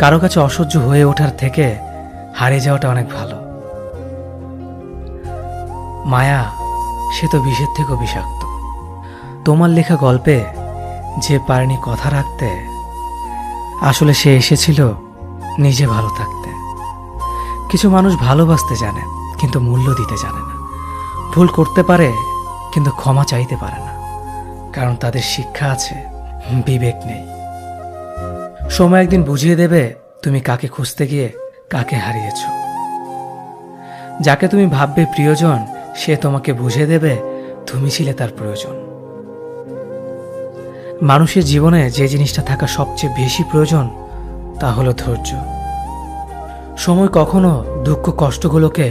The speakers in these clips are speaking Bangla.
কারো কাছে অসহ্য হয়ে ওঠার থেকে হারিয়ে যাওয়াটা অনেক ভালো। মায়া সে তো বিষের থেকেও বিষাক্ত। তোমার লেখা গল্পে যে পারেনি কথা রাখতে, আসলে সে এসেছিল নিজে ভালো থাকতে। কিছু মানুষ ভালোবাসতে জানে কিন্তু মূল্য দিতে জানে না। ভুল করতে পারে কিন্তু ক্ষমা চাইতে পারে না, কারণ তাদের শিক্ষা আছে, বিবেক নেই। সময় একদিন বুঝিয়ে দেবে তুমি কাকে খুঁজতে গিয়ে কাকে হারিয়েছ। যাকে তুমি ভাববে প্রিয়জন, সে তোমাকে বুঝিয়ে দেবে তুমি ছিলে তার প্রয়োজন। মানুষের জীবনে যে জিনিসটা থাকা সবচেয়ে বেশি প্রয়োজন তা হলো ধৈর্য। সময় কখনো দুঃখ কষ্টগুলোকে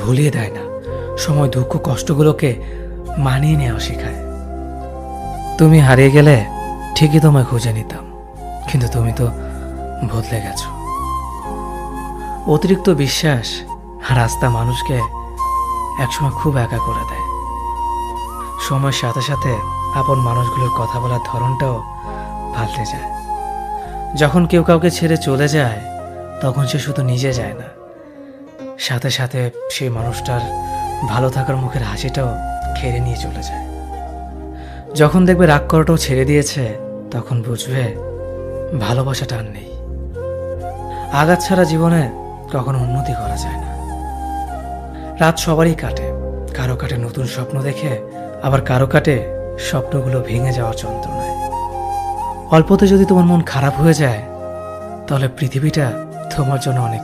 ভুলিয়ে দেয় না, সময় দুঃখ কষ্টগুলোকে মানিয়ে নেওয়া শেখায়। তুমি হারিয়ে গেলে ঠিকই তোমায় খুঁজে নিতাম, কিন্তু তুমি তো বদলে গেছো। অতিরিক্ত বিশ্বাস আর আস্থা মানুষকে একসময় খুব একা করে দেয়। সময়ের সাথে সাথে আপন মানুষগুলোর কথা বলার ধরনটাও পাল্টে যায়। যখন কেউ কাউকে ছেড়ে চলে যায়, তখন সে শুধু নিজে যায় না, সাথে সাথে সেই মানুষটার ভালো থাকার মুখের হাসিটাও কেড়ে নিয়ে চলে যায়। যখন দেখবে রাগ করাটাও ছেড়ে দিয়েছে, তখন বুঝবে ভালোবাসাটা আর নেই। আঘাত ছাড়া জীবনে কখনো উন্নতি করা যায় না। রাত সবারই কাটে, কারো কাটে নতুন স্বপ্ন দেখে, আবার কারো কাটে স্বপ্নগুলো ভেঙে যাওয়ার যন্ত্রণায়। অল্পতে যদি তোমার মন খারাপ হয়ে যায়, তাহলে পৃথিবীটা তোমার জন্য অনেক